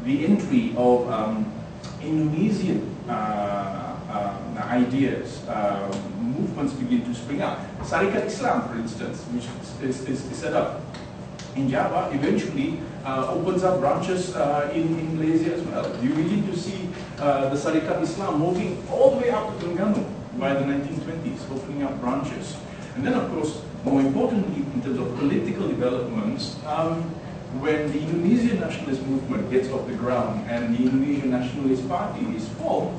the entry of Indonesian ideas, movements begin to spring up. Syarikat Islam, for instance, which is set up in Java, eventually opens up branches in Malaysia as well. You begin to see the Syarikat Islam moving all the way up to Terengganu by the 1920s, opening up branches. And then, of course, more importantly, in terms of political developments, when the Indonesian nationalist movement gets off the ground and the Indonesian Nationalist Party is formed,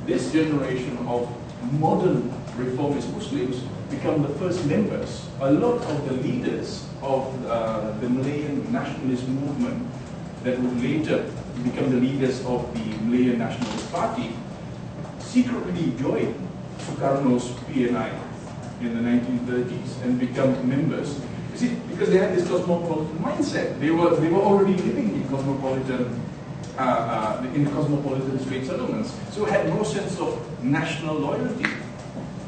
this generation of modern reformist Muslims become the first members. A lot of the leaders of the Malayan nationalist movement that would later become the leaders of the Malayan Nationalist Party secretly joined Sukarno's PNI in the 1930s and become members. You see, because they had this cosmopolitan mindset. They were already living in cosmopolitan straight settlements, so had no sense of national loyalty.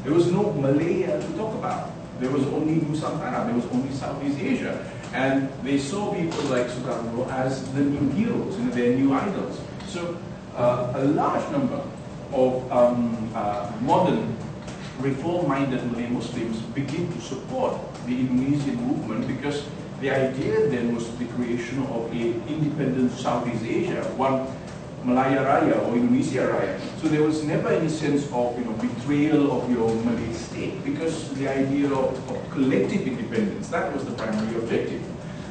There was no Malaya to talk about. There was only Nusantara, there was only Southeast Asia. And they saw people like Sukarno as the new heroes, their new idols. So a large number of modern reform-minded Malay Muslims begin to support the Indonesian movement because the idea then was the creation of an independent Southeast Asia, one Malaya Raya or Indonesia Raya. So there was never any sense of betrayal of your Malay state because the idea of collective independence, that was the primary objective.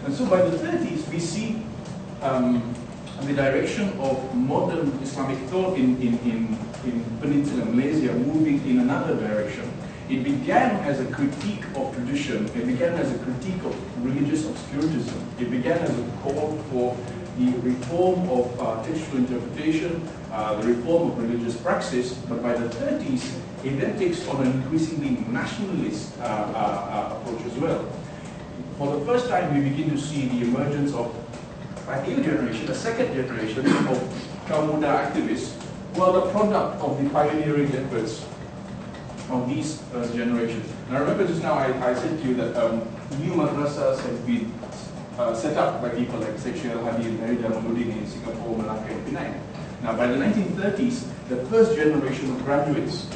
And so by the 30s we see the direction of modern Islamic thought in Peninsular Malaysia moving in another direction. It began as a critique of tradition, it began as a critique of religious obscurantism, it began as a call for the reform of textual interpretation, the reform of religious praxis, but by the 30s it then takes on an increasingly nationalist approach as well. For the first time we begin to see the emergence of a new generation, a second generation of kaum muda activists who are the product of the pioneering efforts of these generations. And I remember just now I said to you that new madrasas have been set up by people like Sheikh Hadi and Mary Jamaluddin in Singapore, Malacca and Penang. Now by the 1930s, the first generation of graduates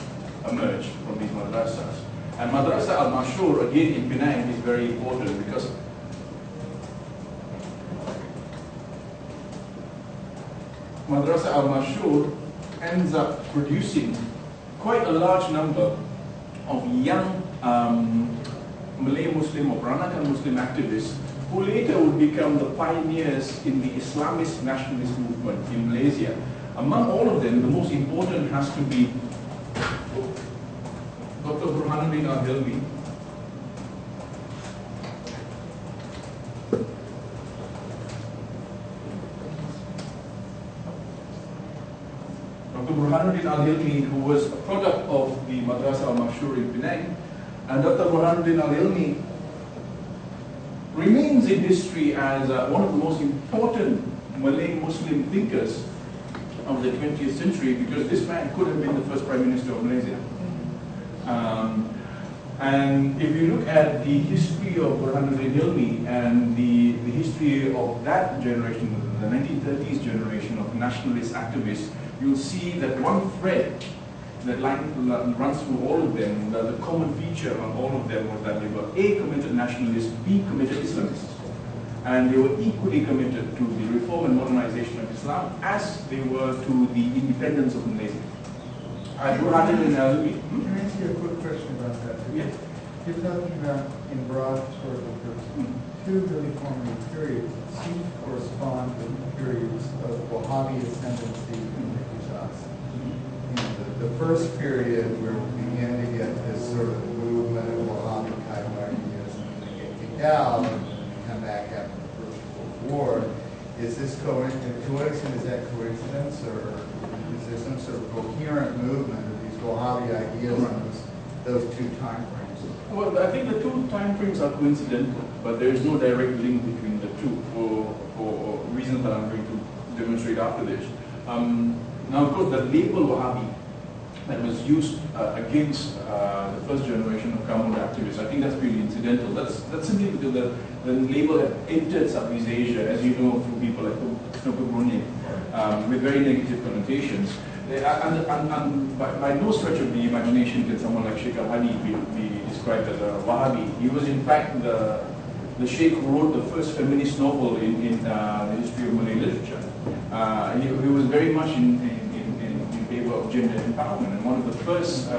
emerged from these madrasas. And Madrasa Al-Mashur, again in Penang, is very important because Madrasa Al-Mashur ends up producing quite a large number of young Malay Muslim or Peranakan Muslim activists who later would become the pioneers in the Islamist nationalist movement in Malaysia. Among all of them, the most important has to be Dr. Burhanuddin Al-Hilmi. Dr. Burhanuddin Al-Hilmi, who was a product of the Madrasa Al-Mashur in Penang, and Dr. Burhanuddin Al-Hilmi remains in history as one of the most important Malay Muslim thinkers of the 20th century because this man could have been the first Prime Minister of Malaysia. And if you look at the history of Burhanuddin Hilmi and the history of that generation, the 1930s generation of nationalist activists, you'll see that one thread that runs through all of them, the common feature on all of them was that they were A, committed nationalists, B, committed Islamists. And they were equally committed to the reform and modernization of Islam as they were to the independence of Malaysia. Burhanuddin Al-Hilmi. Can I ask you a quick question about that? Yeah. You're talking about in broad historical terms, two really formative periods that seem to correspond with periods of Wahhabi ascendancy in the Hijaz. The first period where we began to get this sort of movement of Wahhabi kind of ideas and they get kicked out and come back after the First World War. Is this coincidence? To what extent is that coincidence, or is there some sort of coherent movement of these Wahhabi ideas in those two time frames? Well, I think the two time frames are coincidental, but there is no direct link between the two for reasons that I'm going to demonstrate after this. Now, of course, the label Wahhabi that was used against the first generation of kaum muda activists, I think that's really incidental. That's simply because the label had entered Southeast Asia, as you know, through people like Snoko Brunei. with very negative connotations. And by no stretch of the imagination can someone like Sheikh Al-Hadi be described as a Wahhabi. He was in fact the Sheikh who wrote the first feminist novel in the history of Malay literature. He was very much in favor of gender empowerment, and one of the first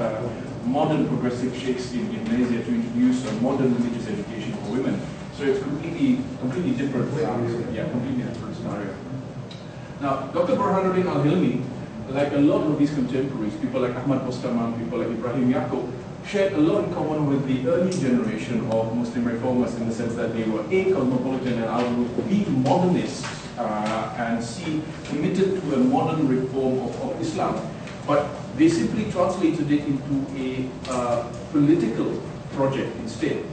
modern progressive sheikhs in Malaysia to introduce a modern religious education for women. So it's completely different. Completely different scenario. Now, Dr. Burhanuddin Al-Hilmi, like a lot of these contemporaries, people like Ahmad Mustaman, people like Ibrahim Yaqub, shared a lot in common with the early generation of Muslim reformers in the sense that they were A, cosmopolitan and outlook, B, modernists, and C, committed to a modern reform of Islam. But they simply translated it into a political project instead.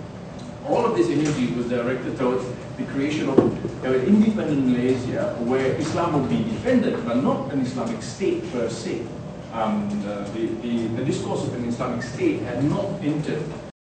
All of this energy was directed towards the creation of an independent Malaysia where Islam would be defended, but not an Islamic state per se. The discourse of an Islamic state had not entered